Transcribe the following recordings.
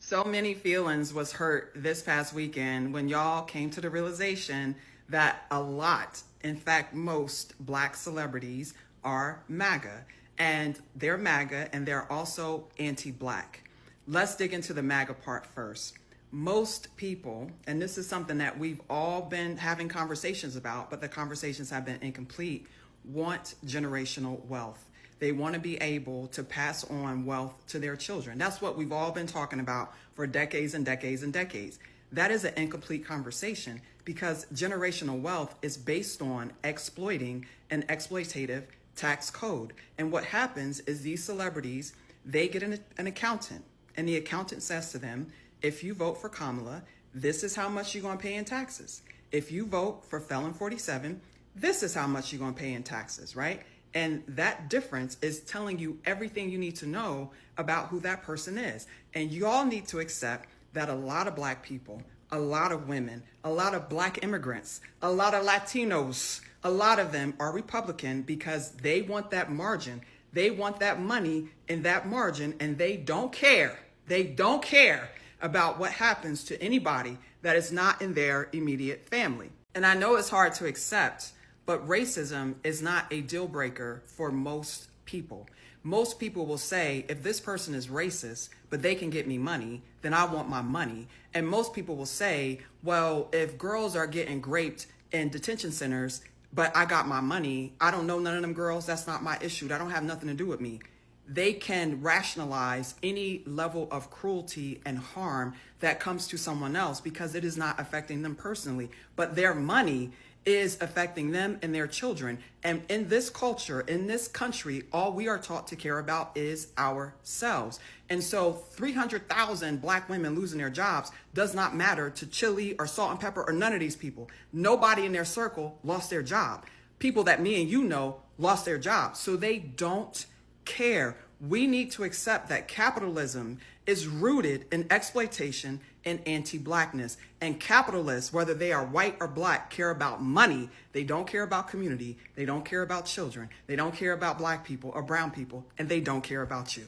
So many feelings was hurt this past weekend when y'all came to the realization that a lot, in fact, most black celebrities are MAGA. And they're MAGA and they're also anti-black. Let's dig into the MAGA part first. Most people, and this is something that we've all been having conversations about, but the conversations have been incomplete, want generational wealth. They want to be able to pass on wealth to their children. That's what we've all been talking about for decades and decades and decades. That is an incomplete conversation because generational wealth is based on exploiting an exploitative tax code. And what happens is these celebrities, they get an accountant, and the accountant says to them, if you vote for Kamala, this is how much you're going to pay in taxes. If you vote for Felon 47, this is how much you're going to pay in taxes, right? And that difference is telling you everything you need to know about who that person is. And you all need to accept that a lot of black people, a lot of women, a lot of black immigrants, a lot of Latinos, a lot of them are Republican because they want that margin. They want that money in that margin, and they don't care. They don't care about what happens to anybody that is not in their immediate family. And I know it's hard to accept, but racism is not a deal breaker for most people. Most people will say, if this person is racist, but they can get me money, then I want my money. And most people will say, well, if girls are getting raped in detention centers, but I got my money, I don't know none of them girls, that's not my issue. That don't have nothing to do with me. They can rationalize any level of cruelty and harm that comes to someone else because it is not affecting them personally, but their money is affecting them and their children. And in this culture, in this country, all we are taught to care about is ourselves. And so 300,000 black women losing their jobs does not matter to Chilli or Salt and Pepper or none of these people. Nobody in their circle lost their job. People that me and you know lost their jobs. So they don't care. We need to accept that capitalism is rooted in exploitation and anti-blackness. And capitalists, whether they are white or black, care about money. They don't care about community. They don't care about children. They don't care about black people or brown people. And they don't care about you.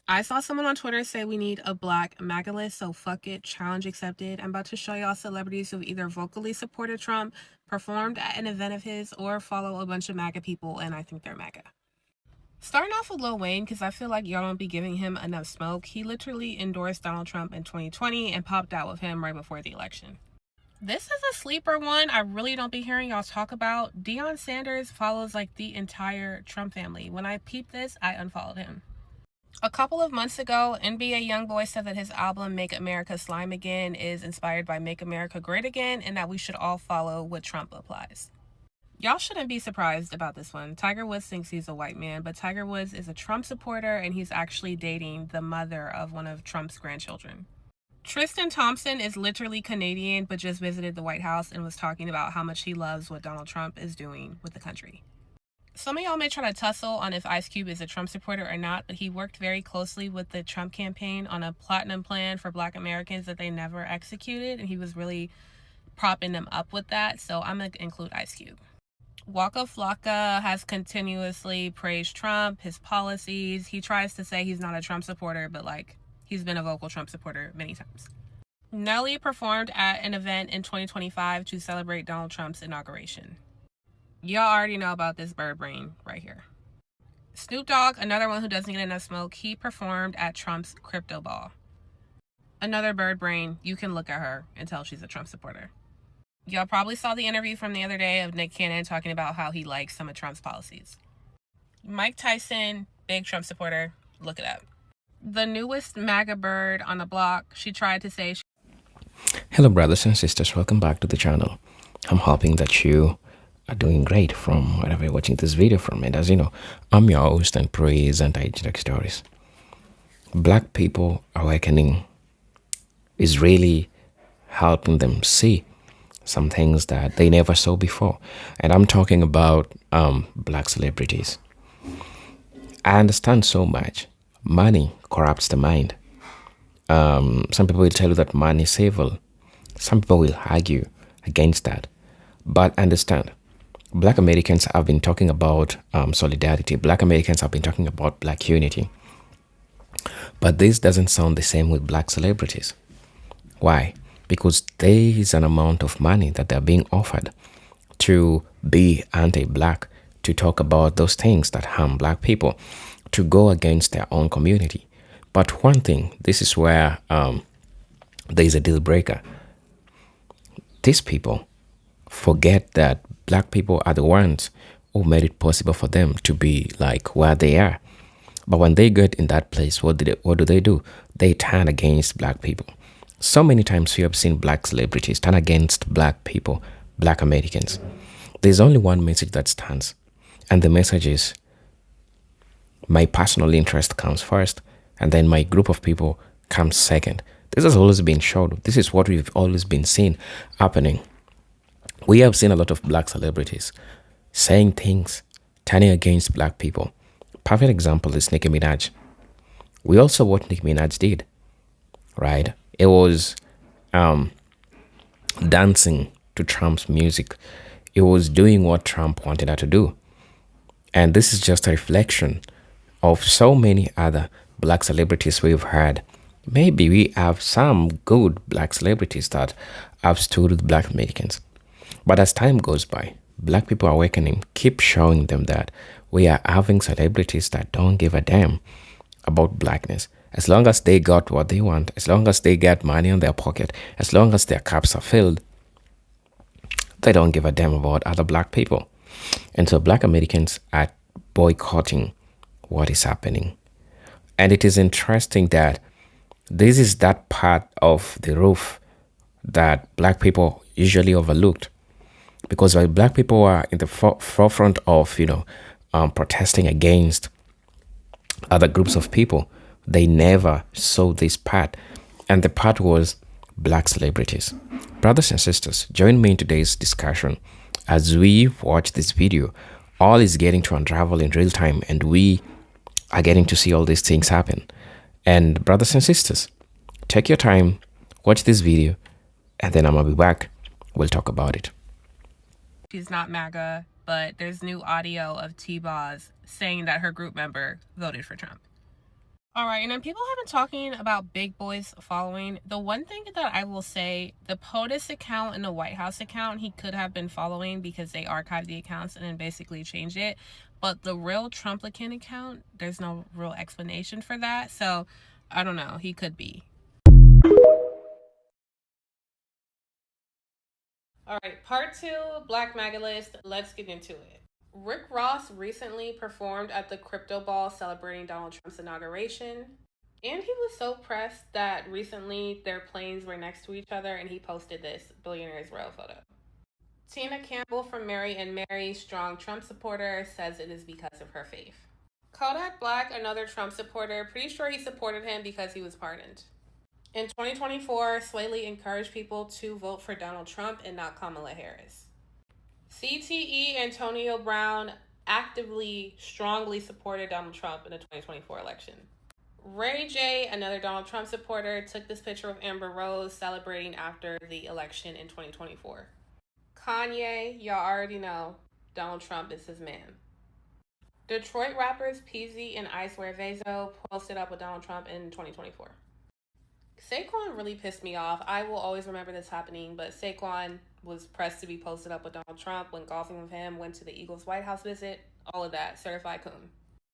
I saw someone on Twitter say we need a black MAGA list, so fuck it, challenge accepted. I'm about to show y'all celebrities who've either vocally supported Trump, performed at an event of his, or follow a bunch of MAGA people, and I think they're MAGA. Starting off with Lil Wayne, because I feel like y'all don't be giving him enough smoke. He literally endorsed Donald Trump in 2020 and popped out with him right before the election. This is a sleeper one I really don't be hearing y'all talk about. Deion Sanders follows like the entire Trump family. When I peeped this, I unfollowed him. A couple of months ago, NBA YoungBoy said that his album Make America Slime Again is inspired by Make America Great Again and that we should all follow what Trump applies. Y'all shouldn't be surprised about this one. Tiger Woods thinks he's a white man, but Tiger Woods is a Trump supporter and he's actually dating the mother of one of Trump's grandchildren. Tristan Thompson is literally Canadian but just visited the White House and was talking about how much he loves what Donald Trump is doing with the country. Some of y'all may try to tussle on if Ice Cube is a Trump supporter or not, but he worked very closely with the Trump campaign on a platinum plan for Black Americans that they never executed, and he was really propping them up with that, so I'm going to include Ice Cube. Waka Flocka has continuously praised Trump, his policies. He tries to say he's not a Trump supporter, but like he's been a vocal Trump supporter many times. Nelly performed at an event in 2025 to celebrate Donald Trump's inauguration. Y'all already know about this bird brain right here. Snoop Dogg, another one who doesn't get enough smoke, he performed at Trump's crypto ball. Another bird brain, you can look at her and tell she's a Trump supporter. Y'all probably saw the interview from the other day of Nick Cannon talking about how he likes some of Trump's policies. Mike Tyson, big Trump supporter, look it up. The newest MAGA bird on the block, she tried to say... Hello brothers and sisters, welcome back to the channel. I'm hoping that you are doing great from wherever you're watching this video from. And as you know, I'm your host and praise anti-Tech stories. Black people awakening is really helping them see some things that they never saw before. And I'm talking about black celebrities. I understand so much. Money corrupts the mind. Some people will tell you that money is evil. Some people will argue against that. But understand, Black Americans have been talking about solidarity. Black Americans have been talking about black unity. But this doesn't sound the same with black celebrities. Why? Because there is an amount of money that they're being offered to be anti-black, to talk about those things that harm black people, to go against their own community. But one thing, this is where there is a deal breaker. These people forget that black people are the ones who made it possible for them to be like where they are. But when they get in that place, what do they do? They turn against black people. So many times we have seen black celebrities turn against black people, black Americans. There's only one message that stands, and the message is my personal interest comes first, and then my group of people comes second. This has always been shown. This is what we've always been seeing happening. We have seen a lot of black celebrities saying things, turning against black people. Perfect example is Nicki Minaj. We all saw what Nicki Minaj did, right? It was dancing to Trump's music. It was doing what Trump wanted her to do. And this is just a reflection of so many other black celebrities we've had. Maybe we have some good black celebrities that have stood with black Americans. But as time goes by, black people awakening keep showing them that we are having celebrities that don't give a damn about blackness. As long as they got what they want, as long as they get money in their pocket, as long as their cups are filled, they don't give a damn about other black people. And so black Americans are boycotting what is happening. And it is interesting that this is that part of the roof that black people usually overlooked. Because while black people are in the forefront of, protesting against other groups of people, they never saw this part. And the part was black celebrities. Brothers and sisters, join me in today's discussion as we watch this video. All is getting to unravel in real time, and we are getting to see all these things happen. And brothers and sisters, take your time, watch this video, and then I'm gonna be back. We'll talk about it. She's not MAGA, but there's new audio of T-Boz saying that her group member voted for Trump. All right, and then people have been talking about big boys following. The one thing that I will say, the POTUS account and the White House account, he could have been following because they archived the accounts and then basically changed it. But the real Trumplican account, there's no real explanation for that. So, I don't know. He could be. All right, part 2, Black MAGA list. Let's get into it. Rick Ross recently performed at the Crypto Ball celebrating Donald Trump's inauguration. And he was so pressed that recently their planes were next to each other and he posted this billionaire's row photo. Tina Campbell from Mary and Mary, strong Trump supporter, says it is because of her faith. Kodak Black, another Trump supporter, pretty sure he supported him because he was pardoned. In 2024, Sway Lee encouraged people to vote for Donald Trump and not Kamala Harris. CTE Antonio Brown actively, strongly supported Donald Trump in the 2024 election. Ray J, another Donald Trump supporter, took this picture of Amber Rose celebrating after the election in 2024. Kanye, y'all already know, Donald Trump is his man. Detroit rappers Peasy and Icewear Vezo posted up with Donald Trump in 2024. Saquon really pissed me off. I will always remember this happening, but Saquon was pressed to be posted up with Donald Trump, went golfing with him, went to the Eagles' White House visit, all of that, certified coon.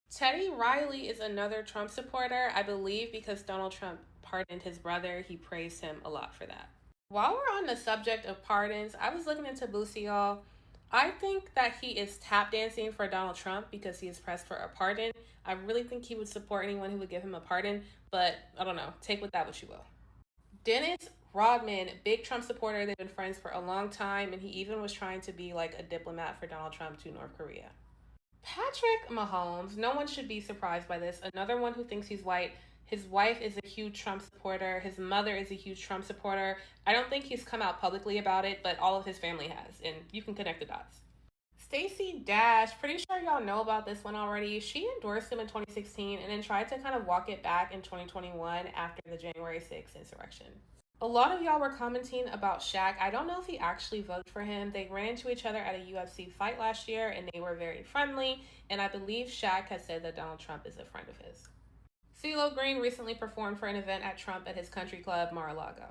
Teddy Riley is another Trump supporter, I believe because Donald Trump pardoned his brother. He praised him a lot for that. While we're on the subject of pardons, I was looking into Boosie, y'all. I think that he is tap dancing for Donald Trump because he is pressed for a pardon. I really think he would support anyone who would give him a pardon, but I don't know. Take with that what you will. Dennis Rodman, big Trump supporter. They've been friends for a long time, and he even was trying to be like a diplomat for Donald Trump to North Korea. Patrick Mahomes, no one should be surprised by this. Another one who thinks he's white. His wife is a huge Trump supporter. His mother is a huge Trump supporter. I don't think he's come out publicly about it, but all of his family has, and you can connect the dots. Stacey Dash, pretty sure y'all know about this one already. She endorsed him in 2016 and then tried to kind of walk it back in 2021 after the January 6th insurrection. A lot of y'all were commenting about Shaq. I don't know if he actually voted for him. They ran into each other at a UFC fight last year and they were very friendly. And I believe Shaq has said that Donald Trump is a friend of his. CeeLo Green recently performed for an event at Trump at his country club, Mar-a-Lago.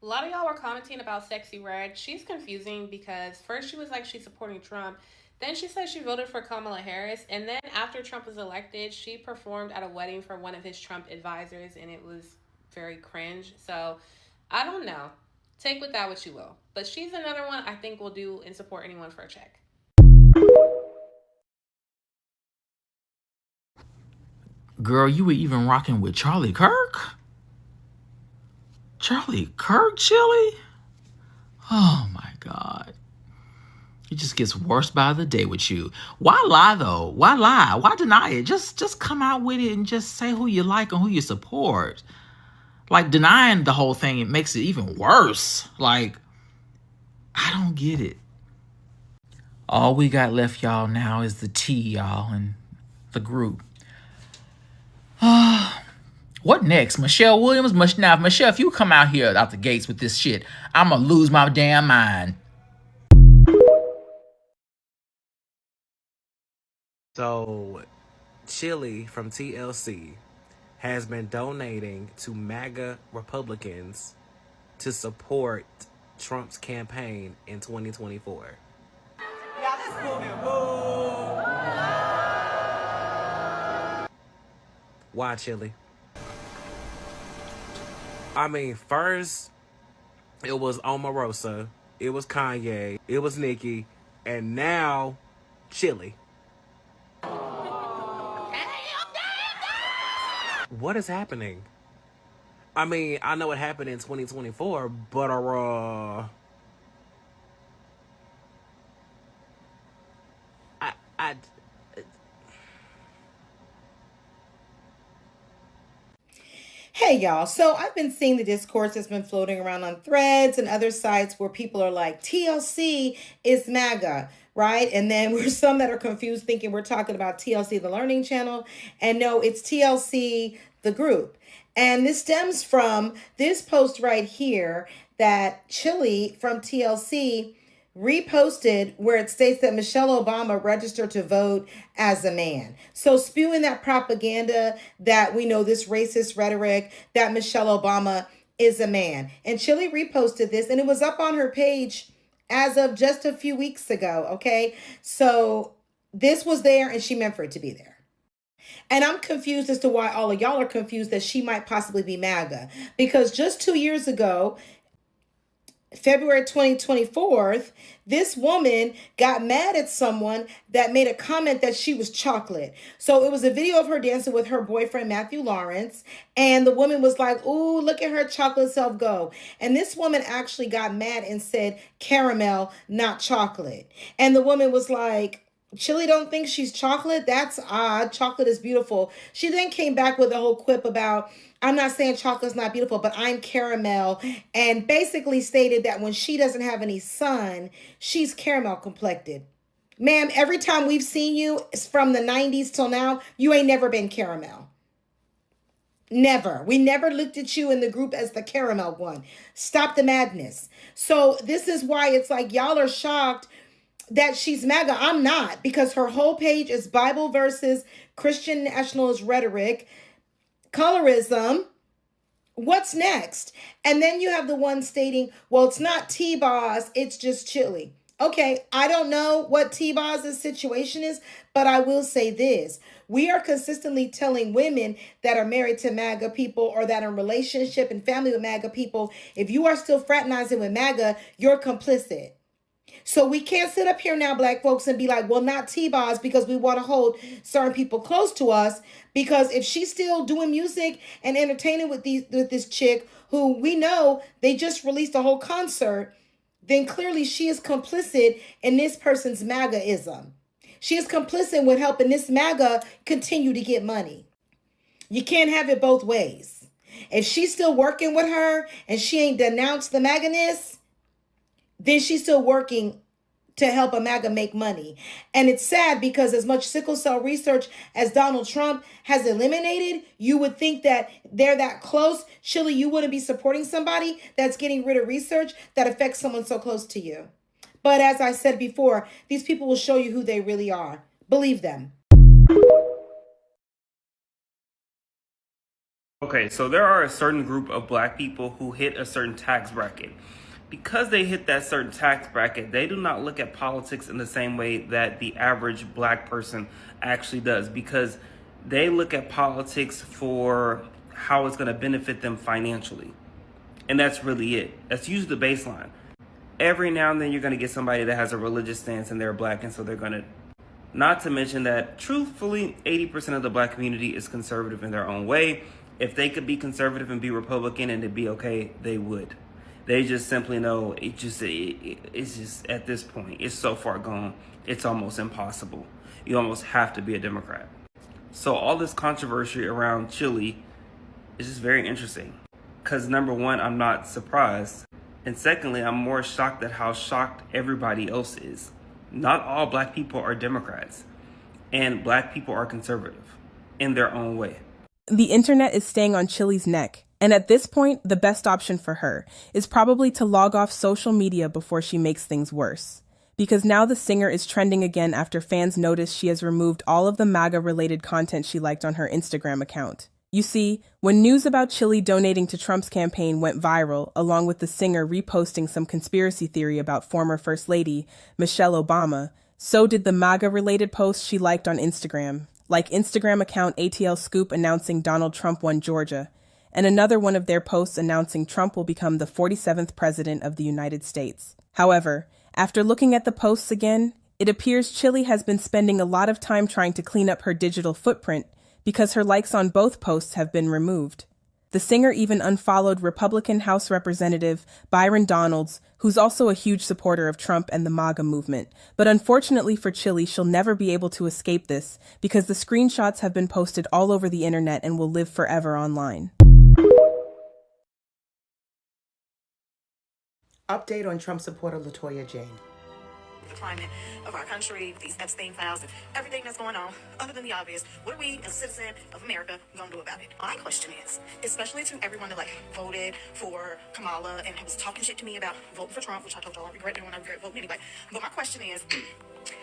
A lot of y'all were commenting about Sexy Red. She's confusing because first she was like she's supporting Trump. Then she said she voted for Kamala Harris. And then after Trump was elected, she performed at a wedding for one of his Trump advisors. And it was very cringe. So I don't know. Take with that what you will. But she's another one I think will do and support anyone for a check. Girl, you were even rocking with Charlie Kirk? Charlie Kirk, Chilli? Oh my God. It just gets worse by the day with you. Why lie though? Why lie? Why deny it? Just come out with it and just say who you like and who you support. Like, denying the whole thing, it makes it even worse. Like, I don't get it. All we got left, y'all, now is the tea, y'all, and the group. What next? Michelle Williams? Now, Michelle, if you come out here out the gates with this shit, I'm gonna lose my damn mind. So, Chilli from TLC has been donating to MAGA Republicans to support Trump's campaign in 2024. Yeah, this movement, boo. Why, Chilli? I mean, first, it was Omarosa, it was Kanye, it was Nicki, and now, Chilli. What is happening? I mean, I know it happened in 2024, but I Hey y'all, so I've been seeing the discourse that's been floating around on Threads and other sites where people are like, TLC is MAGA, right? And then there's some that are confused thinking we're talking about TLC, the Learning Channel. And no, it's TLC, the group. And this stems from this post right here that Chilli from TLC reposted where it states that Michelle Obama registered to vote as a man. So spewing that propaganda that we know this racist rhetoric that Michelle Obama is a man. And Chilli reposted this and it was up on her page as of just a few weeks ago. Okay. So this was there and she meant for it to be there. And I'm confused as to why all of y'all are confused that she might possibly be MAGA, because just 2 years ago, February 2024, this woman got mad at someone that made a comment that she was chocolate. So it was a video of her dancing with her boyfriend, Matthew Lawrence. And the woman was like, ooh, look at her chocolate self go. And this woman actually got mad and said caramel, not chocolate. And the woman was like, Chilli don't think she's chocolate? That's odd. Chocolate is beautiful. She then came back with a whole quip about, I'm not saying chocolate's not beautiful, but I'm caramel, and basically stated that when she doesn't have any sun, she's caramel complected. Ma'am, every time we've seen you from the 90s till now, you ain't never been caramel. Never. We never looked at you in the group as the caramel one. Stop the madness. So this is why it's like y'all are shocked that she's MAGA. I'm not, because her whole page is Bible verses, Christian nationalist rhetoric, colorism. What's next? And then you have the one stating, well, it's not T-Boz, it's just Chilli. Okay, I don't know what T-Boz's situation is, but I will say this. We are consistently telling women that are married to MAGA people or that are in relationship and family with MAGA people, if you are still fraternizing with MAGA, you're complicit. So we can't sit up here now, black folks, and be like, well, not T-Boz, because we want to hold certain people close to us. Because if she's still doing music and entertaining with this chick who we know they just released a whole concert, then clearly she is complicit in this person's MAGA-ism. She is complicit with helping this MAGA continue to get money. You can't have it both ways. If she's still working with her and she ain't denounced the MAGA-ness, then she's still working to help a MAGA make money. And it's sad because as much sickle cell research as Donald Trump has eliminated, you would think that they're that close. Chilli, you wouldn't be supporting somebody that's getting rid of research that affects someone so close to you. But as I said before, these people will show you who they really are. Believe them. Okay, so there are a certain group of black people who hit a certain tax bracket. Because they hit that certain tax bracket, they do not look at politics in the same way that the average black person actually does, because they look at politics for how it's going to benefit them financially. And that's really it. That's usually the baseline. Every now and then you're going to get somebody that has a religious stance and they're black, and so they're going to, not to mention that truthfully 80% of the black community is conservative in their own way. If they could be conservative and be Republican and it'd be okay, they would. They just simply know it's just at this point, it's so far gone, it's almost impossible. You almost have to be a Democrat. So all this controversy around Chilli is just very interesting. Because number one, I'm not surprised. And secondly, I'm more shocked at how shocked everybody else is. Not all black people are Democrats. And black people are conservative in their own way. The internet is staying on Chilli's neck. And at this point, the best option for her is probably to log off social media before she makes things worse. Because now the singer is trending again after fans notice she has removed all of the MAGA-related content she liked on her Instagram account. You see, when news about Chilli donating to Trump's campaign went viral, along with the singer reposting some conspiracy theory about former First Lady Michelle Obama, so did the MAGA-related posts she liked on Instagram, like Instagram account ATL Scoop announcing Donald Trump won Georgia, and another one of their posts announcing Trump will become the 47th president of the United States. However, after looking at the posts again, it appears Chilli has been spending a lot of time trying to clean up her digital footprint because her likes on both posts have been removed. The singer even unfollowed Republican House Representative Byron Donalds, who's also a huge supporter of Trump and the MAGA movement. But unfortunately for Chilli, she'll never be able to escape this because the screenshots have been posted all over the internet and will live forever online. Update on Trump supporter LaToya Jane. The climate of our country, these Epstein files, and everything that's going on, other than the obvious, what are we, as a citizen of America, going to do about it? My question is, especially to everyone that voted for Kamala and was talking shit to me about voting for Trump, which I told y'all I regret doing, I regret voting anyway. But my question is,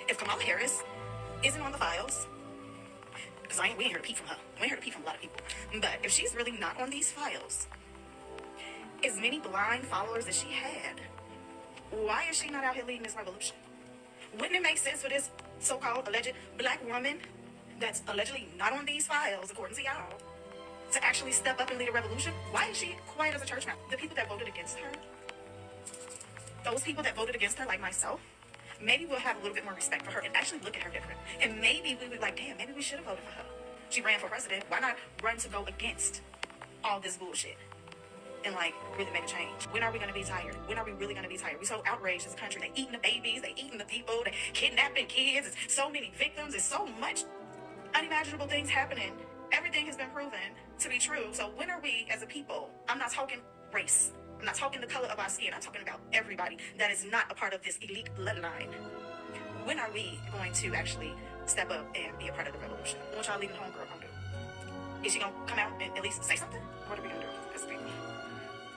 if Kamala Harris isn't on the files, because we ain't heard a peep from her. We ain't heard a peep from a lot of people. But if she's really not on these files, as many blind followers as she had, why is she not out here leading this revolution? Wouldn't it make sense for this so-called alleged black woman that's allegedly not on these files, according to y'all, to actually step up and lead a revolution? Why is she quiet as a church mouse? The people that voted against her, those people that voted against her, like myself, maybe we'll have a little bit more respect for her and actually look at her different. And maybe we would damn, maybe we should have voted for her. She ran for president. Why not run to go against all this bullshit and really make a change? When are we going to be tired? When are we really going to be tired? We're so outraged as a country. They eating the babies. They eating the people. They kidnapping kids. It's so many victims. It's so much unimaginable things happening. Everything has been proven to be true. So when are we as a people? I'm not talking race. I'm not talking the color of our skin. I'm talking about everybody that is not a part of this elite bloodline. When are we going to actually step up and be a part of the revolution? What y'all leaving homegirl gonna do? Is she gonna come out and at least say something? What are we gonna do as people?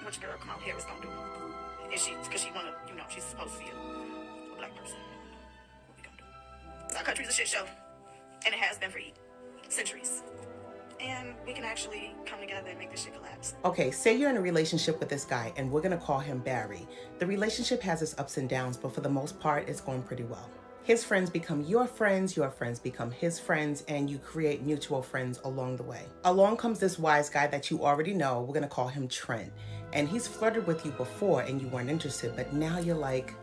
What your girl Kamala Harris gonna do? Is she, because she wanna, she's supposed to be a black person. What we gonna do? Our country's a shit show, and it has been for centuries. And we can actually come together and make this shit collapse. Okay, say you're in a relationship with this guy, and we're gonna call him Barry. The relationship has its ups and downs, but for the most part, it's going pretty well. His friends become your friends become his friends, and you create mutual friends along the way. Along comes this wise guy that you already know. We're gonna call him Trent. And he's flirted with you before and you weren't interested, but now you're like,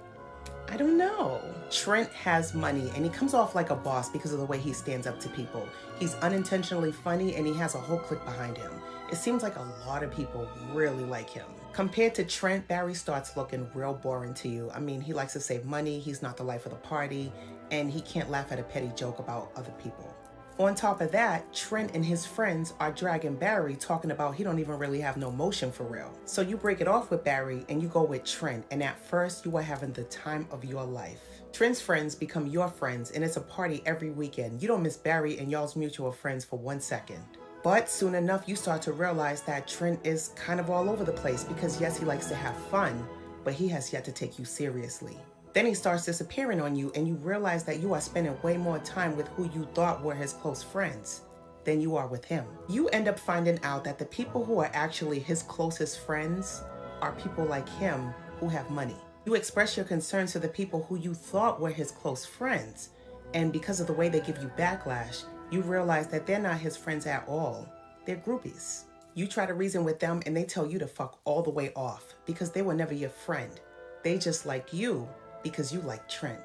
I don't know. Trent has money and he comes off like a boss because of the way he stands up to people. He's unintentionally funny and he has a whole clique behind him. It seems like a lot of people really like him. Compared to Trent, Barry starts looking real boring to you. I mean, he likes to save money, he's not the life of the party, and he can't laugh at a petty joke about other people. On top of that, Trent and his friends are dragging Barry, talking about he don't even really have no motion for real. So you break it off with Barry and you go with Trent, and at first you are having the time of your life. Trent's friends become your friends, and it's a party every weekend. You don't miss Barry and y'all's mutual friends for 1 second. But soon enough, you start to realize that Trent is kind of all over the place because yes, he likes to have fun, but he has yet to take you seriously. Then he starts disappearing on you, and you realize that you are spending way more time with who you thought were his close friends than you are with him. You end up finding out that the people who are actually his closest friends are people like him who have money. You express your concerns to the people who you thought were his close friends, and because of the way they give you backlash, you realize that they're not his friends at all. They're groupies. You try to reason with them and they tell you to fuck all the way off because they were never your friend. They just like you because you like Trent.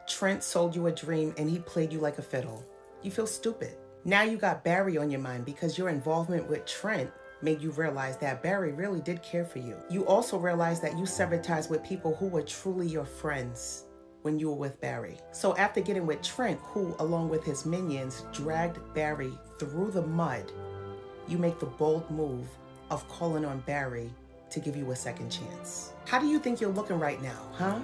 Trent sold you a dream and he played you like a fiddle. You feel stupid. Now you got Barry on your mind because your involvement with Trent made you realize that Barry really did care for you. You also realize that you severed ties with people who were truly your friends when you were with Barry. So after getting with Trent, who along with his minions dragged Barry through the mud, you make the bold move of calling on Barry to give you a second chance. How do you think you're looking right now, huh?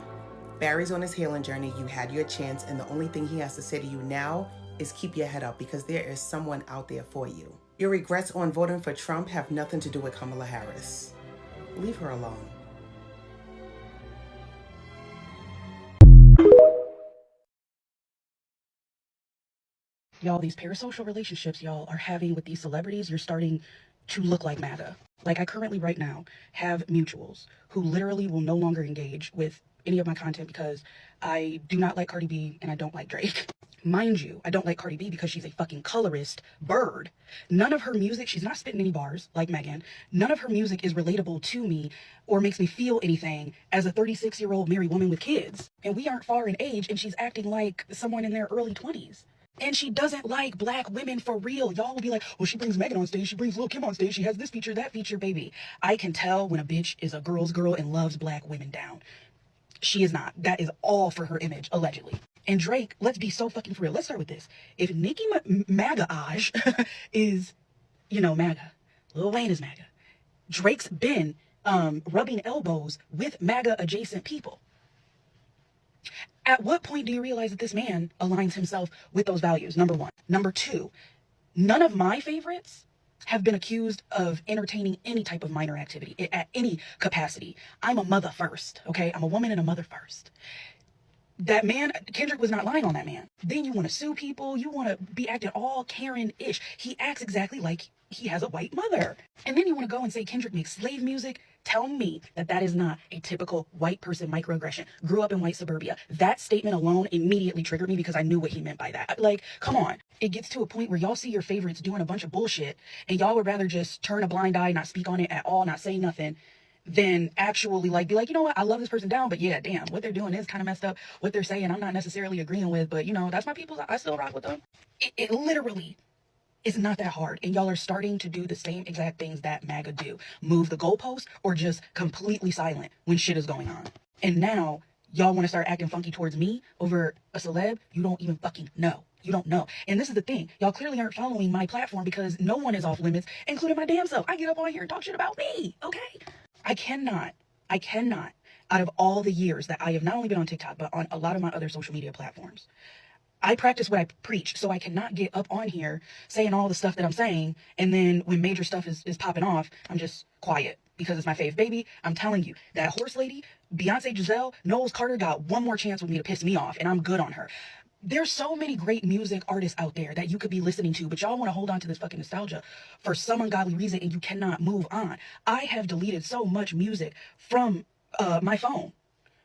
Barry's on his healing journey, you had your chance, and the only thing he has to say to you now is keep your head up because there is someone out there for you. Your regrets on voting for Trump have nothing to do with Kamala Harris. Leave her alone. Y'all, these parasocial relationships y'all are having with these celebrities, you're starting to look like MAGA. Like I currently right now have mutuals who literally will no longer engage with any of my content because I do not like Cardi B and I don't like Drake. Mind you, I don't like Cardi B because she's a fucking colorist bird. None of her music, she's not spitting any bars like Megan. None of her music is relatable to me or makes me feel anything as a 36-year-old married woman with kids. And we aren't far in age and she's acting like someone in their early 20s. And she doesn't like black women for real. Y'all will be like, well, she brings Megan on stage. She brings Lil' Kim on stage. She has this feature, that feature, baby. I can tell when a bitch is a girl's girl and loves black women down. She is not. That is all for her image, allegedly. And Drake, let's be so fucking for real. Let's start with this. If Nicki MAGA-age is, MAGA, Lil Wayne is MAGA, Drake's been rubbing elbows with MAGA-adjacent people. At what point do you realize that this man aligns himself with those values? Number one. Number two, none of my favorites have been accused of entertaining any type of minor activity at any capacity. I'm a mother first, okay? I'm a woman and a mother first. That man, Kendrick was not lying on that man. Then you want to sue people. You want to be acting all Karen-ish. He acts exactly like he has a white mother. And then you want to go and say Kendrick makes slave music. Tell me that that is not a typical white person microaggression. Grew up in white suburbia. That statement alone immediately triggered me because I knew what he meant by that. Like, come on. It gets to a point where y'all see your favorites doing a bunch of bullshit and y'all would rather just turn a blind eye, not speak on it at all, not say nothing, than actually be like, you know what, I love this person down, but yeah, damn, what they're doing is kind of messed up. What they're saying, I'm not necessarily agreeing with, but that's my people. I still rock with them. It literally is not that hard. And y'all are starting to do the same exact things that MAGA do. Move the goalpost or just completely silent when shit is going on. And now y'all want to start acting funky towards me over a celeb you don't even fucking know. You don't know. And this is the thing. Y'all clearly aren't following my platform because no one is off limits, including my damn self. I get up on here and talk shit about me, okay? I cannot, out of all the years that I have not only been on TikTok, but on a lot of my other social media platforms, I practice what I preach, so I cannot get up on here saying all the stuff that I'm saying, and then when major stuff is popping off, I'm just quiet because it's my fave baby. I'm telling you, that horse lady, Beyonce Giselle, Knowles Carter got one more chance with me to piss me off, and I'm good on her. There's so many great music artists out there that you could be listening to, but y'all want to hold on to this fucking nostalgia for some ungodly reason, and you cannot move on. I have deleted so much music from my phone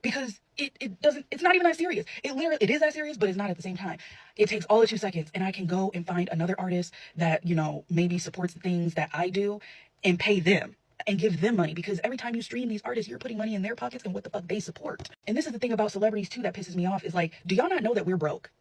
because it's not even that serious. It is that serious, but it's not at the same time. It takes all of 2 seconds, and I can go and find another artist that, maybe supports the things that I do and pay them and give them money, because every time you stream these artists, you're putting money in their pockets and what the fuck they support. And this is the thing about celebrities too that pisses me off is like, do y'all not know that we're broke?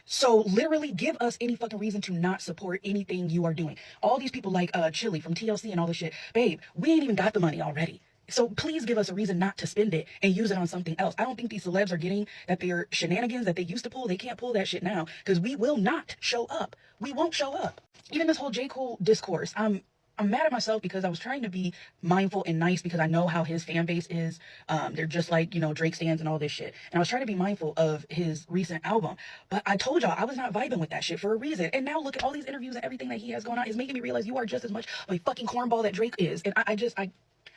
So literally give us any fucking reason to not support anything you are doing. All these people like Chilli from TLC and all this shit, babe, we ain't even got the money already. So please give us a reason not to spend it and use it on something else. I don't think these celebs are getting that their shenanigans that they used to pull, they can't pull that shit now, because we will not show up. We won't show up. Even this whole J. Cole discourse, I'm mad at myself because I was trying to be mindful and nice because I know how his fan base is. They're just like, you know, Drake stans and all this shit. And I was trying to be mindful of his recent album. But I told y'all I was not vibing with that shit for a reason. And now look at all these interviews and everything that he has going on is making me realize you are just as much of a fucking cornball that Drake is. And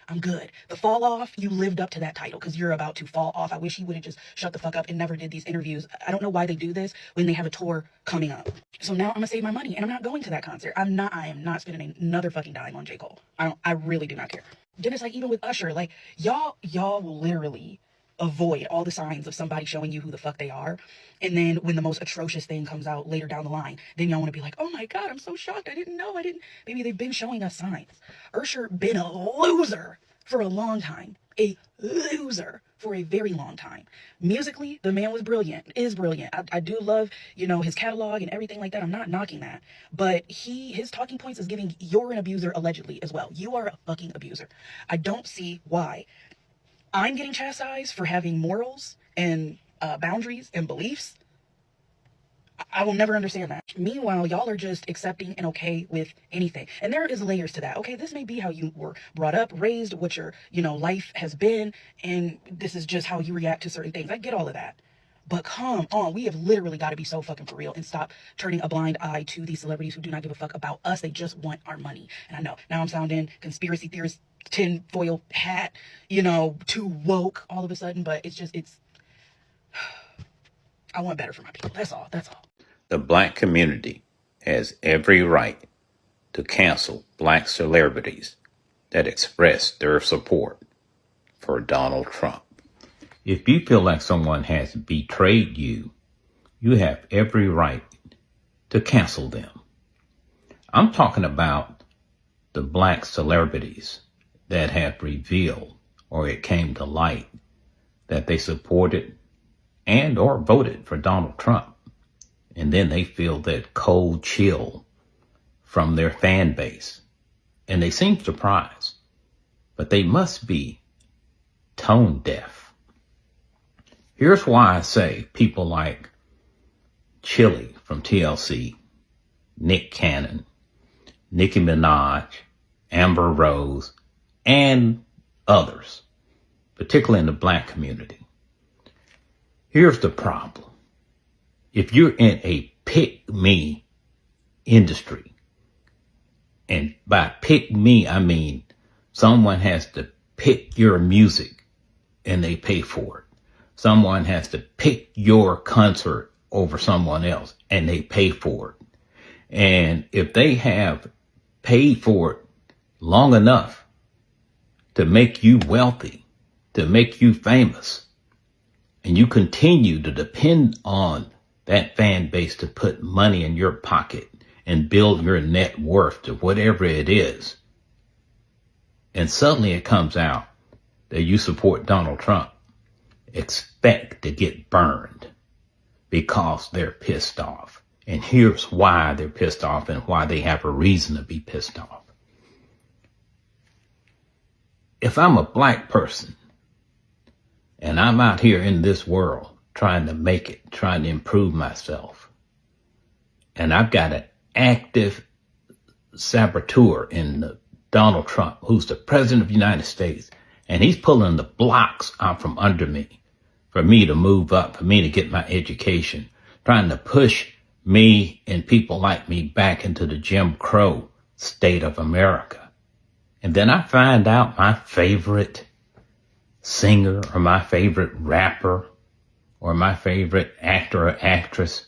I'm good. The fall off, you lived up to that title because you're about to fall off. I wish he would have just shut the fuck up and never did these interviews. I don't know why they do this when they have a tour coming up. So now I'm gonna save my money and I'm not going to that concert. I am not spending another fucking dime on J. Cole. I really do not care. Then it's like, even with Usher, like y'all will literally avoid all the signs of somebody showing you who the fuck they are. And then when the most atrocious thing comes out later down the line, then y'all want to be like, oh my God, I'm so shocked. I didn't know. Maybe they've been showing us signs. Usher been a loser for a long time. A loser for a very long time. Musically, the man was brilliant, is brilliant. I do love, you know, his catalog and everything like that. I'm not knocking that. But his talking points is giving you're an abuser allegedly as well. You are a fucking abuser. I don't see why I'm getting chastised for having morals and boundaries and beliefs. I will never understand that. Meanwhile, y'all are just accepting and okay with anything. And there is layers to that. Okay, this may be how you were brought up, raised, what your, you know, life has been, and this is just how you react to certain things. I get all of that. But come on, we have literally got to be so fucking for real and stop turning a blind eye to these celebrities who do not give a fuck about us. They just want our money. And I know, now I'm sounding conspiracy theorist, tinfoil hat, you know, too woke all of a sudden, but it's I want better for my people. That's all. The black community has every right to cancel black celebrities that express their support for Donald Trump. If you feel like someone has betrayed you, you have every right to cancel them. I'm talking about the black celebrities that have revealed, or it came to light, that they supported and or voted for Donald Trump. And then they feel that cold chill from their fan base. And they seem surprised, but they must be tone deaf. Here's why I say people like Chilli from TLC, Nick Cannon, Nicki Minaj, Amber Rose, and others, particularly in the black community. Here's the problem. If you're in a pick me industry, and by pick me, I mean someone has to pick your music and they pay for it. Someone has to pick your concert over someone else and they pay for it. And if they have paid for it long enough to make you wealthy, to make you famous, and you continue to depend on that fan base to put money in your pocket and build your net worth to whatever it is, and suddenly it comes out that you support Donald Trump, expect to get burned because they're pissed off. And here's why they're pissed off and why they have a reason to be pissed off. If I'm a black person and I'm out here in this world trying to make it, trying to improve myself, and I've got an active saboteur in Donald Trump, who's the president of the United States, and he's pulling the blocks out from under me for me to move up, for me to get my education, trying to push me and people like me back into the Jim Crow state of America. And then I find out my favorite singer or my favorite rapper or my favorite actor or actress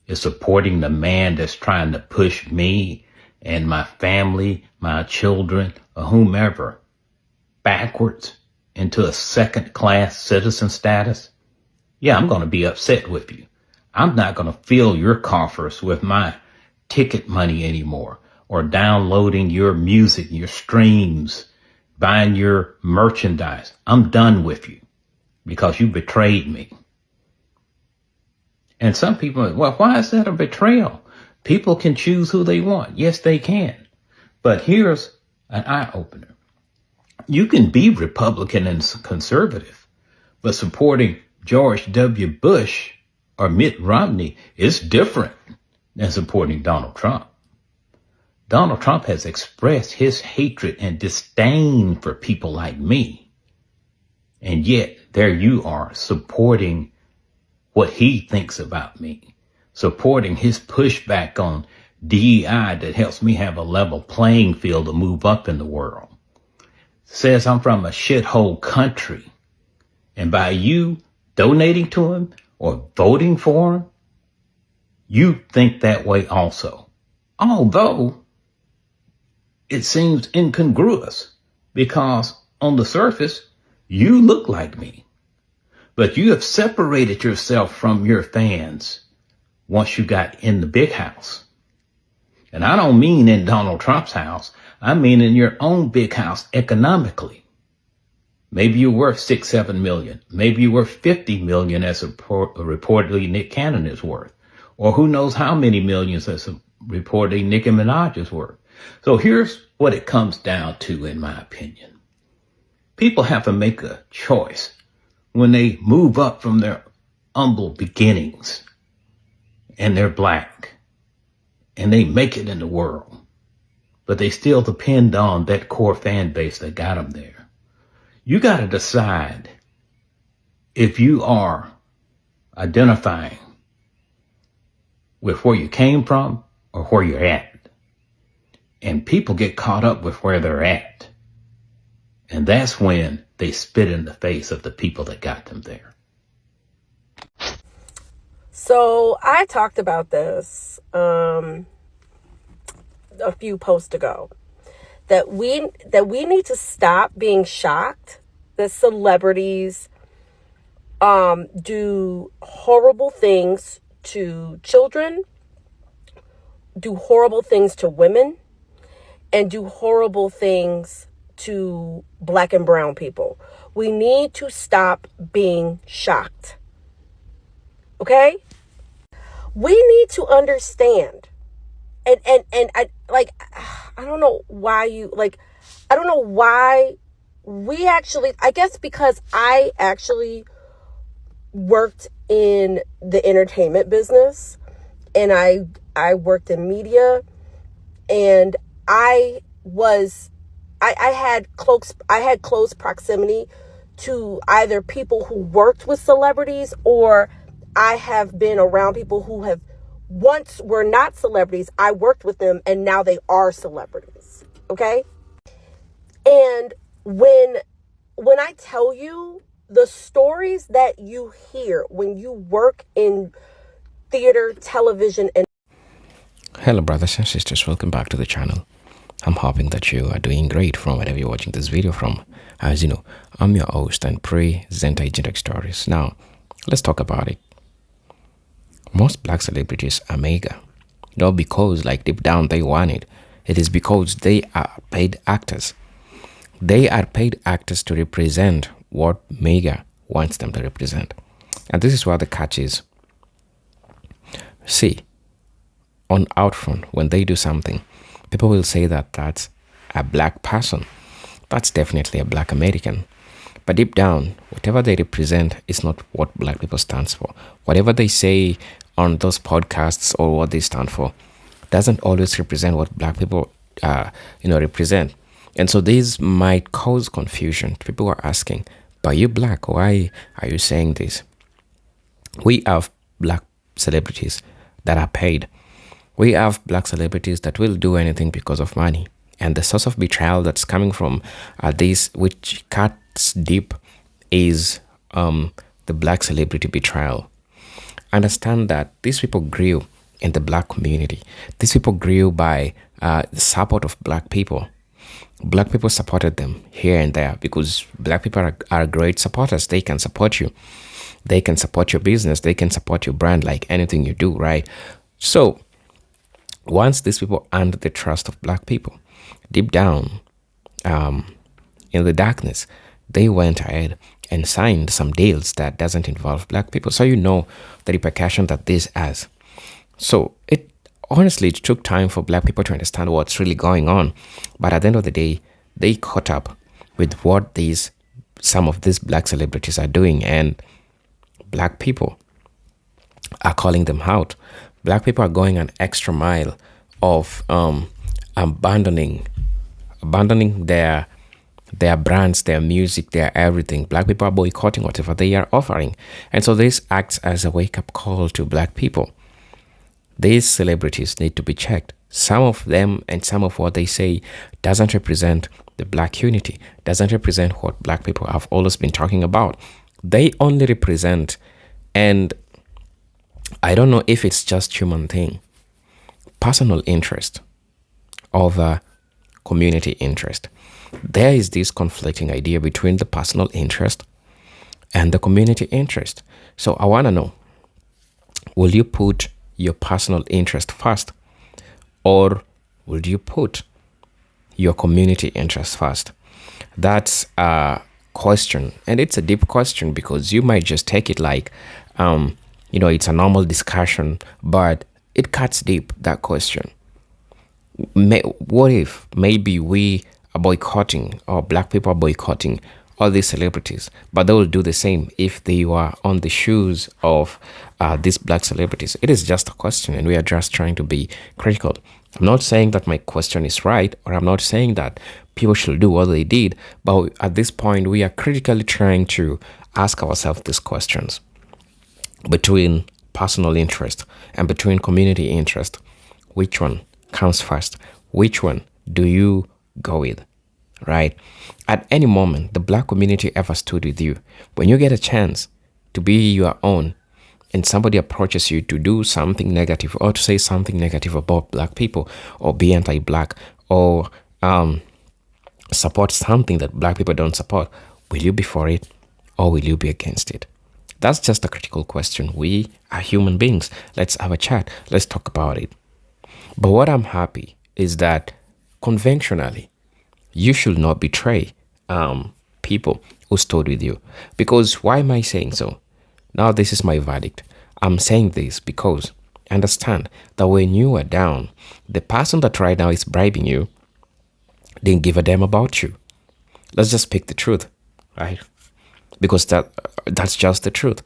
is supporting the man that's trying to push me and my family, my children, or whomever backwards into a second-class citizen status. Yeah, I'm going to be upset with you. I'm not going to fill your coffers with my ticket money anymore, or downloading your music, your streams, buying your merchandise. I'm done with you because you betrayed me. And some people, well, why is that a betrayal? People can choose who they want. Yes, they can. But here's an eye-opener. You can be Republican and conservative, but supporting George W. Bush or Mitt Romney is different than supporting Donald Trump. Donald Trump has expressed his hatred and disdain for people like me. And yet there you are supporting what he thinks about me, supporting his pushback on DEI that helps me have a level playing field to move up in the world. Says I'm from a shithole country. And by you donating to him or voting for him, you think that way also. Although it seems incongruous because on the surface, you look like me. But you have separated yourself from your fans once you got in the big house. And I don't mean in Donald Trump's house. I mean in your own big house economically. Maybe you're worth 6-7 million. Maybe you're worth 50 million as reportedly Nick Cannon is worth. Or who knows how many millions as reportedly Nicki Minaj is worth. So here's what it comes down to, in my opinion. People have to make a choice when they move up from their humble beginnings and they're black and they make it in the world, but they still depend on that core fan base that got them there. You got to decide if you are identifying with where you came from or where you're at. And people get caught up with where they're at. And that's when they spit in the face of the people that got them there. So I talked about this a few posts ago, that we need to stop being shocked that celebrities do horrible things to children, do horrible things to women, and do horrible things to black and brown people. We need to stop being shocked. Okay? We need to understand. And I don't know why we actually, I guess because I actually worked in the entertainment business and I worked in media, and I had close proximity to either people who worked with celebrities, or I have been around people who have once were not celebrities. I worked with them and now they are celebrities. Okay. And when I tell you the stories that you hear when you work in theater, television, and Hello brothers and sisters, welcome back to the channel. I'm hoping that you are doing great from wherever you're watching this video from. As you know, I'm your host and presenter Agent Stories. Now, let's talk about it. Most black celebrities are MAGA. Not because like deep down they want it. It is because they are paid actors. They are paid actors to represent what MAGA wants them to represent. And this is where the catch is. See, on Outfront, when they do something, people will say that that's a black person. That's definitely a black American. But deep down, whatever they represent is not what black people stands for. Whatever they say on those podcasts or what they stand for doesn't always represent what black people represent. And so these might cause confusion. People are asking, but are you black? Why are you saying this? We have black celebrities that are paid. We have black celebrities that will do anything because of money. And the source of betrayal that's coming from this, which cuts deep, is the black celebrity betrayal. Understand that these people grew in the black community. These people grew by the support of black people. Black people supported them here and there because black people are great supporters. They can support you. They can support your business. They can support your brand like anything you do, right? So once these people earned the trust of black people, deep down in the darkness, they went ahead and signed some deals that doesn't involve black people. So you know the repercussion that this has. So it took time for black people to understand what's really going on. But at the end of the day, they caught up with what some of these black celebrities are doing, and black people are calling them out. Black people are going an extra mile of abandoning their brands, their music, their everything. Black people are boycotting whatever they are offering. And so this acts as a wake-up call to black people. These celebrities need to be checked. Some of them and some of what they say doesn't represent the black unity, doesn't represent what black people have always been talking about. They only represent, and I don't know if it's just human thing, personal interest over community interest. There is this conflicting idea between the personal interest and the community interest. So I want to know, will you put your personal interest first, or will you put your community interest first? That's a question, and it's a deep question, because you might just take it like it's a normal discussion, but it cuts deep, that question. What if maybe we are boycotting, or black people are boycotting all these celebrities, but they will do the same if they were on the shoes of these black celebrities? It is just a question, and we are just trying to be critical. I'm not saying that my question is right, or I'm not saying that people should do what they did, but at this point, we are critically trying to ask ourselves these questions. Between personal interest and between community interest, which one comes first? Which one do you go with? Right? At any moment, the black community ever stood with you. When you get a chance to be your own, and somebody approaches you to do something negative, or to say something negative about black people, or be anti-black, or support something that black people don't support, will you be for it, or will you be against it? That's just a critical question. We are human beings. Let's have a chat. Let's talk about it. But what I'm happy is that conventionally, you should not betray people who stood with you. Because why am I saying so? Now, this is my verdict. I'm saying this because understand that when you are down, the person that right now is bribing you didn't give a damn about you. Let's just pick the truth, right? Because that's just the truth.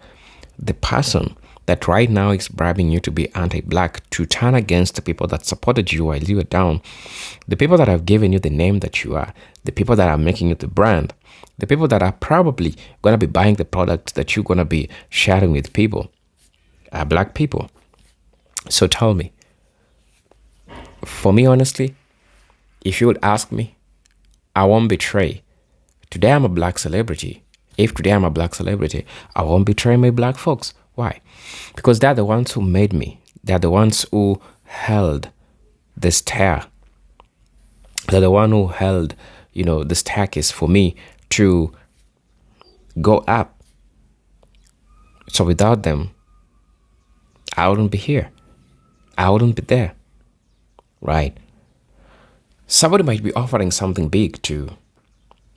The person that right now is bribing you to be anti-black, to turn against the people that supported you while you were down, the people that have given you the name that you are, the people that are making you the brand, the people that are probably going to be buying the product that you're going to be sharing with people, are black people. So tell me, for me, honestly, if you would ask me, I won't betray. Today I'm a black celebrity. If today I'm a black celebrity, I won't betray my black folks. Why? Because they're the ones who made me. They're the ones who held the stair. They're the one who held, the staircase for me to go up. So without them, I wouldn't be here. I wouldn't be there. Right? Somebody might be offering something big too,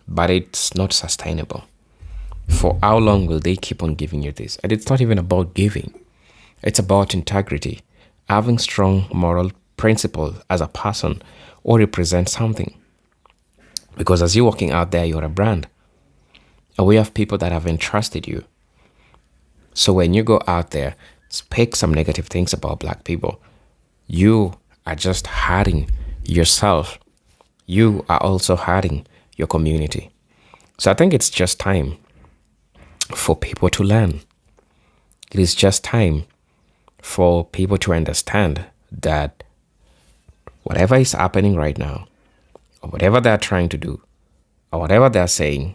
but it's not sustainable. For how long will they keep on giving you this? And it's not even about giving. It's about integrity, having strong moral principle as a person, or represent something. Because as you're walking out there, you're a brand. And we have people that have entrusted you. So when you go out there, speak some negative things about black people, you are just hurting yourself. You are also hurting your community. So I think it's just time for people to learn. It is just time for people to understand that whatever is happening right now, or whatever they're trying to do, or whatever they're saying,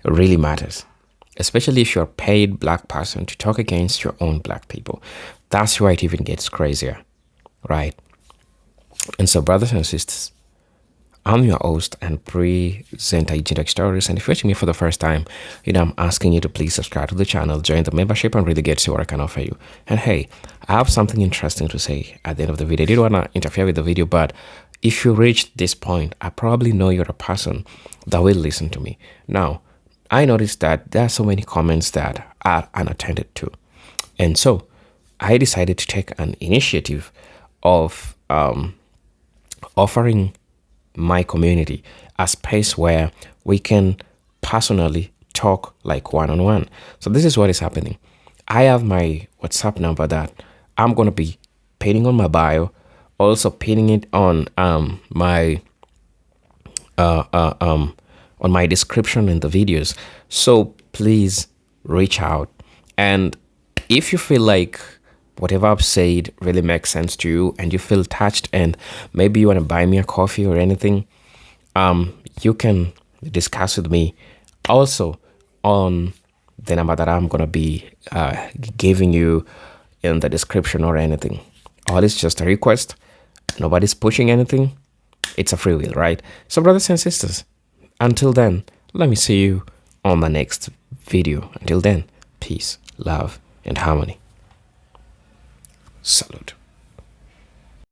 really matters. Especially if you're a paid black person to talk against your own black people. That's why it even gets crazier, right? And so, brothers and sisters, I'm your host and presenter, Agent Stories. And if you're watching me for the first time, I'm asking you to please subscribe to the channel, join the membership, and really get to see what I can offer you. And hey, I have something interesting to say at the end of the video. I didn't want to interfere with the video, but if you reached this point, I probably know you're a person that will listen to me. Now, I noticed that there are so many comments that are unattended to. And so I decided to take an initiative of offering my community a space where we can personally talk like one-on-one. So this is what is happening. I have my WhatsApp number that I'm going to be pinning on my bio, also pinning it on my on my description in the videos. So please reach out, and if you feel like whatever I've said really makes sense to you and you feel touched and maybe you want to buy me a coffee or anything, you can discuss with me also on the number that I'm gonna be giving you in the description or anything. All is just a request. Nobody's pushing anything. It's a free will, right? So brothers and sisters, until then, let me see you on the next video. Until then, peace, love, and harmony. Salute.